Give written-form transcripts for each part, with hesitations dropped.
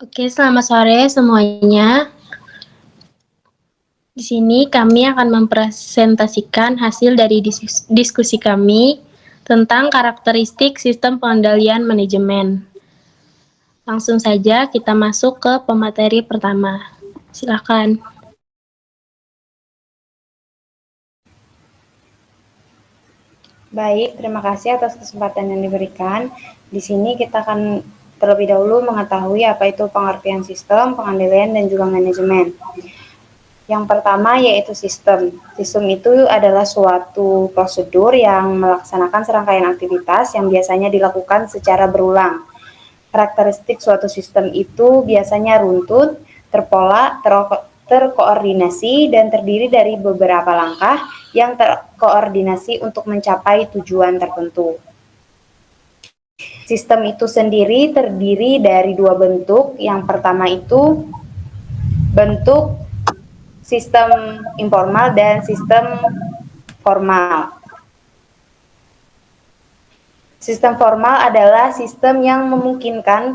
Oke, selamat sore semuanya. Di sini kami akan mempresentasikan hasil dari diskusi kami tentang karakteristik sistem pengendalian manajemen. Langsung saja kita masuk ke pemateri pertama. Silakan. Baik, terima kasih atas kesempatan yang diberikan. Di sini kita akan terlebih dahulu mengetahui apa itu pengertian sistem, pengendalian, dan juga manajemen. Yang pertama yaitu sistem. Sistem itu adalah suatu prosedur yang melaksanakan serangkaian aktivitas yang biasanya dilakukan secara berulang. Karakteristik suatu sistem itu biasanya runtut, terpola, terkoordinasi, dan terdiri dari beberapa langkah yang terkoordinasi untuk mencapai tujuan tertentu. Sistem itu sendiri terdiri dari dua bentuk. Yang pertama itu bentuk sistem informal dan sistem formal. Sistem formal adalah sistem yang memungkinkan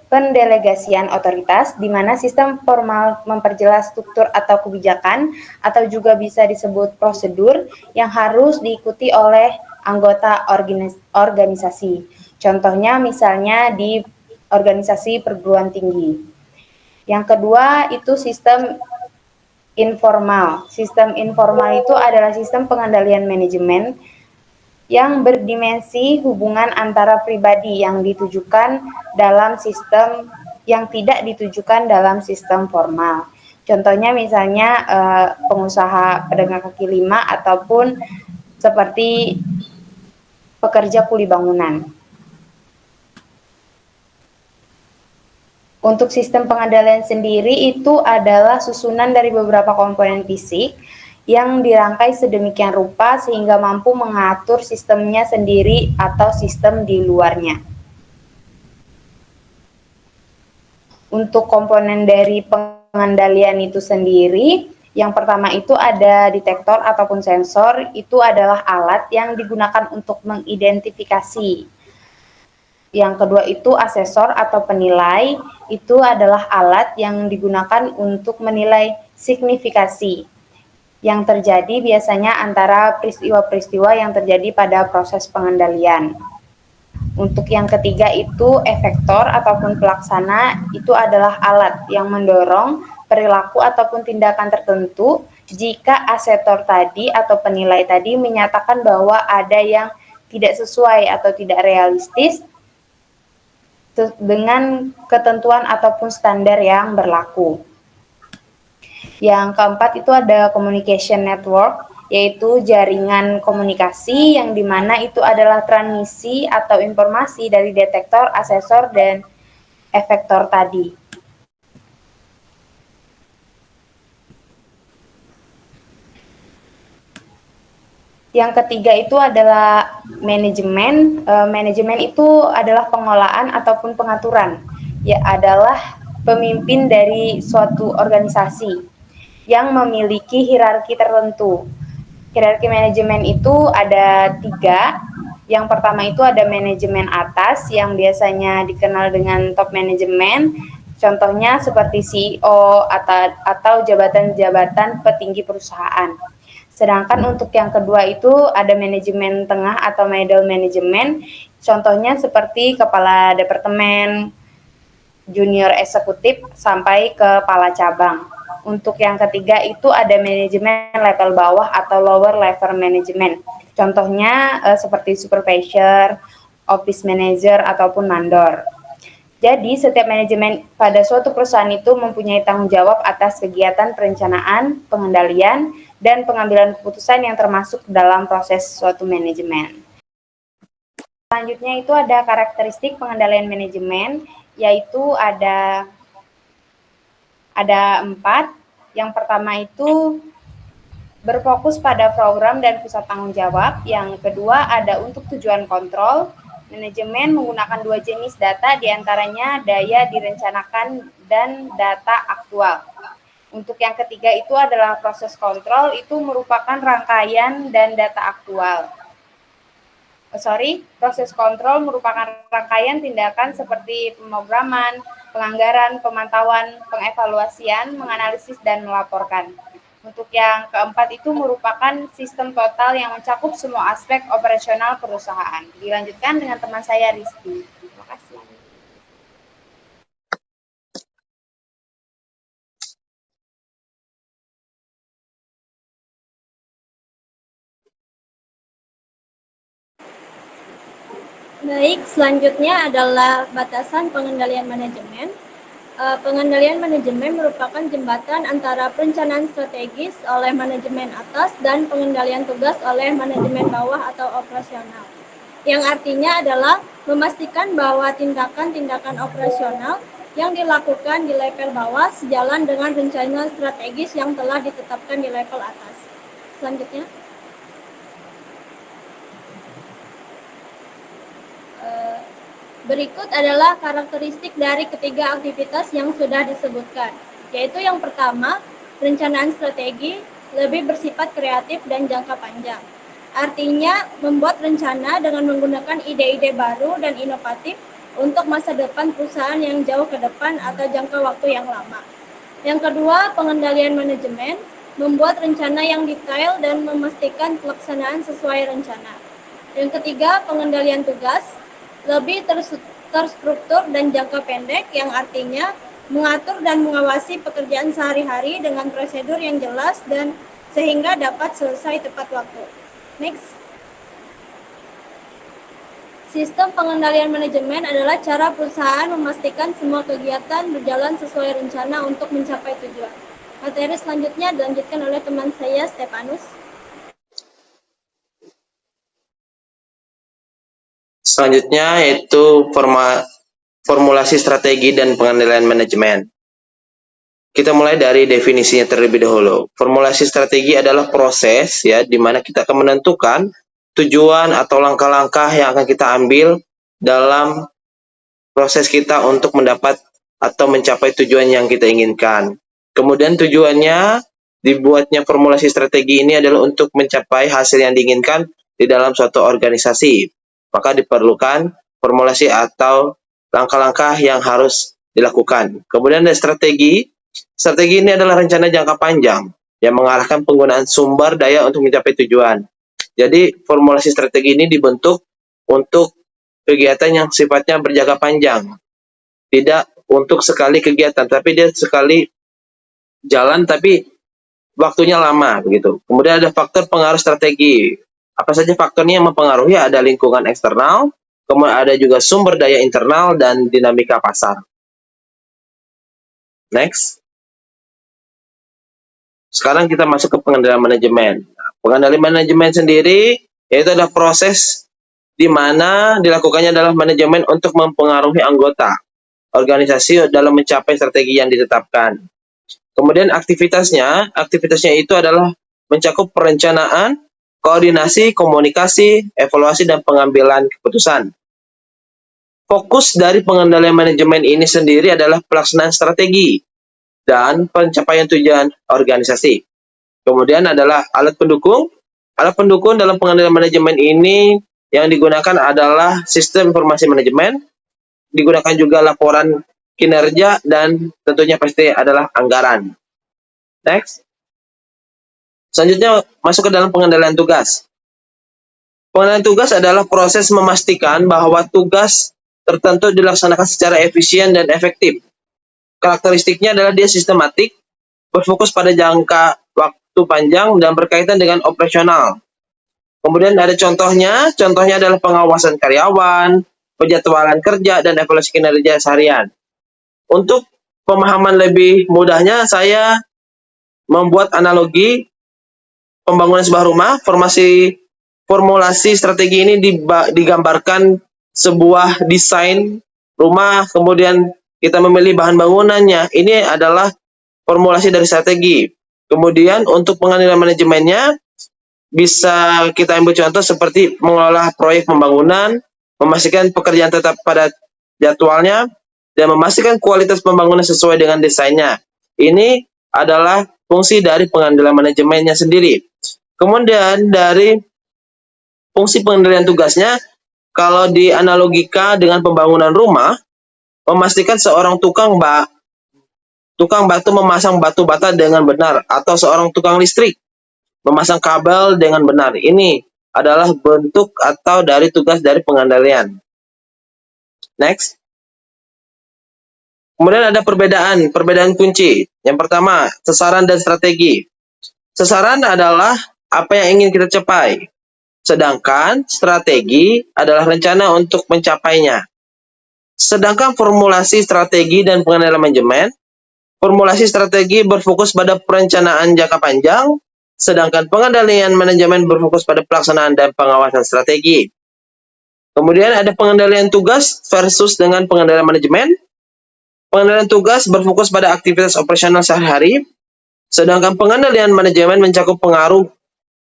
pendelegasian otoritas, di mana sistem formal memperjelas struktur atau kebijakan, atau juga bisa disebut prosedur yang harus diikuti oleh anggota organisasi. Contohnya misalnya di organisasi perguruan tinggi. Yang kedua itu sistem informal. Sistem informal itu adalah sistem pengendalian manajemen yang berdimensi hubungan antara pribadi yang ditujukan dalam sistem yang tidak ditujukan dalam sistem formal. Contohnya misalnya pengusaha pedagang kaki lima ataupun seperti pekerja kuli bangunan. Untuk sistem pengendalian sendiri itu adalah susunan dari beberapa komponen fisik yang dirangkai sedemikian rupa sehingga mampu mengatur sistemnya sendiri atau sistem di luarnya. Untuk komponen dari pengendalian itu sendiri, yang pertama itu ada detektor ataupun sensor, itu adalah alat yang digunakan untuk mengidentifikasi. Yang kedua itu asesor atau penilai, itu adalah alat yang digunakan untuk menilai signifikasi yang terjadi biasanya antara peristiwa-peristiwa yang terjadi pada proses pengendalian. Untuk yang ketiga itu efektor ataupun pelaksana, itu adalah alat yang mendorong perilaku ataupun tindakan tertentu jika asetor tadi atau penilai tadi menyatakan bahwa ada yang tidak sesuai atau tidak realistis dengan ketentuan ataupun standar yang berlaku. Yang keempat itu ada communication network, yaitu jaringan komunikasi yang dimana itu adalah transmisi atau informasi dari detektor, asesor, dan efektor tadi. Yang ketiga itu adalah manajemen. Manajemen itu adalah pengolahan ataupun pengaturan, ya adalah pemimpin dari suatu organisasi yang memiliki hierarki tertentu. Hierarki manajemen itu ada 3. Yang pertama itu ada manajemen atas yang biasanya dikenal dengan top manajemen. Contohnya seperti CEO atau jabatan-jabatan petinggi perusahaan. Sedangkan untuk yang kedua itu ada manajemen tengah atau middle management. Contohnya seperti kepala departemen, junior eksekutif, sampai kepala cabang. Untuk yang ketiga itu ada manajemen level bawah atau lower level management. Contohnya seperti supervisor, office manager, ataupun mandor. Jadi setiap manajemen pada suatu perusahaan itu mempunyai tanggung jawab atas kegiatan perencanaan, pengendalian, dan pengambilan keputusan yang termasuk dalam proses suatu manajemen. Selanjutnya itu ada karakteristik pengendalian manajemen, yaitu ada 4. Yang pertama itu berfokus pada program dan pusat tanggung jawab. Yang kedua ada untuk tujuan kontrol. Manajemen menggunakan 2 jenis data, diantaranya daya direncanakan dan data aktual. Untuk yang ketiga itu adalah proses kontrol, itu merupakan rangkaian dan data aktual. Proses kontrol merupakan rangkaian tindakan seperti pemrograman, penganggaran, pemantauan, pengevaluasian, menganalisis, dan melaporkan. Untuk yang keempat itu merupakan sistem total yang mencakup semua aspek operasional perusahaan. Dilanjutkan dengan teman saya Rizky. Terima kasih. Baik, selanjutnya adalah batasan pengendalian manajemen. Pengendalian manajemen merupakan jembatan antara perencanaan strategis oleh manajemen atas dan pengendalian tugas oleh manajemen bawah atau operasional. Yang artinya adalah memastikan bahwa tindakan-tindakan operasional yang dilakukan di level bawah sejalan dengan rencana strategis yang telah ditetapkan di level atas. Selanjutnya. Berikut adalah karakteristik dari ketiga aktivitas yang sudah disebutkan, yaitu yang pertama, perencanaan strategi lebih bersifat kreatif dan jangka panjang. Artinya, membuat rencana dengan menggunakan ide-ide baru dan inovatif untuk masa depan perusahaan yang jauh ke depan atau jangka waktu yang lama. Yang kedua, pengendalian manajemen, membuat rencana yang detail dan memastikan pelaksanaan sesuai rencana. Yang ketiga, pengendalian tugas, lebih terstruktur dan jangka pendek, yang artinya mengatur dan mengawasi pekerjaan sehari-hari dengan prosedur yang jelas dan sehingga dapat selesai tepat waktu. Next. Sistem pengendalian manajemen adalah cara perusahaan memastikan semua kegiatan berjalan sesuai rencana untuk mencapai tujuan. Materi selanjutnya dilanjutkan oleh teman saya, Stefanus. Selanjutnya yaitu formulasi strategi dan pengendalian manajemen. Kita mulai dari definisinya terlebih dahulu. Formulasi strategi adalah proses ya di mana kita akan menentukan tujuan atau langkah-langkah yang akan kita ambil dalam proses kita untuk mendapat atau mencapai tujuan yang kita inginkan. Kemudian tujuannya dibuatnya formulasi strategi ini adalah untuk mencapai hasil yang diinginkan di dalam suatu organisasi. Maka diperlukan formulasi atau langkah-langkah yang harus dilakukan. Kemudian ada strategi. Strategi ini adalah rencana jangka panjang yang mengarahkan penggunaan sumber daya untuk mencapai tujuan. Jadi formulasi strategi ini dibentuk untuk kegiatan yang sifatnya berjangka panjang. Tidak untuk sekali kegiatan, tapi dia sekali jalan tapi waktunya lama begitu. Kemudian ada faktor pengaruh strategi. Apa saja faktornya yang mempengaruhi? Ada lingkungan eksternal, kemudian ada juga sumber daya internal dan dinamika pasar. Next. Sekarang kita masuk ke pengendalian manajemen. Pengendalian manajemen sendiri yaitu adalah proses di mana dilakukannya adalah manajemen untuk mempengaruhi anggota organisasi dalam mencapai strategi yang ditetapkan. Kemudian aktivitasnya itu adalah mencakup perencanaan, koordinasi, komunikasi, evaluasi, dan pengambilan keputusan. Fokus dari pengendalian manajemen ini sendiri adalah pelaksanaan strategi dan pencapaian tujuan organisasi. Kemudian adalah alat pendukung. Alat pendukung dalam pengendalian manajemen ini yang digunakan adalah sistem informasi manajemen, digunakan juga laporan kinerja, dan tentunya pasti adalah anggaran. Next. Selanjutnya masuk ke dalam pengendalian tugas. Pengendalian tugas adalah proses memastikan bahwa tugas tertentu dilaksanakan secara efisien dan efektif. Karakteristiknya adalah dia sistematik, berfokus pada jangka waktu panjang, dan berkaitan dengan operasional. Kemudian ada contohnya adalah pengawasan karyawan, penjadwalan kerja, dan evaluasi kinerja seharian. Untuk pemahaman lebih mudahnya, saya membuat analogi pembangunan sebuah rumah. Formulasi strategi ini digambarkan sebuah desain rumah, kemudian kita memilih bahan bangunannya. Ini adalah formulasi dari strategi. Kemudian untuk pengendalian manajemennya bisa kita ambil contoh seperti mengelola proyek pembangunan, memastikan pekerjaan tetap pada jadwalnya, dan memastikan kualitas pembangunan sesuai dengan desainnya. Ini adalah fungsi dari pengendalian manajemennya sendiri. Kemudian dari fungsi pengendalian tugasnya, kalau dianalogikan dengan pembangunan rumah, memastikan seorang tukang batu memasang batu bata dengan benar, atau seorang tukang listrik memasang kabel dengan benar. Ini adalah bentuk atau dari tugas dari pengendalian. Next. Kemudian ada perbedaan kunci. Yang pertama, sasaran dan strategi. Sasaran adalah apa yang ingin kita capai, sedangkan strategi adalah rencana untuk mencapainya. Sedangkan formulasi strategi dan pengendalian manajemen, formulasi strategi berfokus pada perencanaan jangka panjang, sedangkan pengendalian manajemen berfokus pada pelaksanaan dan pengawasan strategi. Kemudian ada pengendalian tugas versus dengan pengendalian manajemen. Pengendalian tugas berfokus pada aktivitas operasional sehari-hari, sedangkan pengendalian manajemen mencakup pengaruh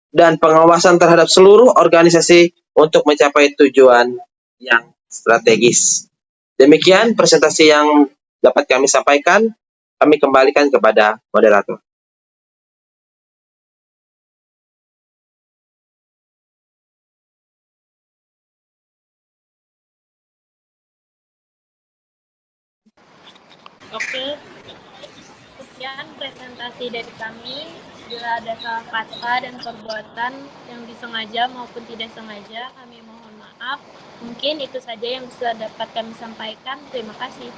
dan pengawasan terhadap seluruh organisasi untuk mencapai tujuan yang strategis. Demikian presentasi yang dapat kami sampaikan. Kami kembalikan kepada moderator. Oke, sekian presentasi dari kami. Bila ada salah kata dan perbuatan yang disengaja maupun tidak sengaja, kami mohon maaf. Mungkin itu saja yang bisa dapat kami sampaikan. Terima kasih.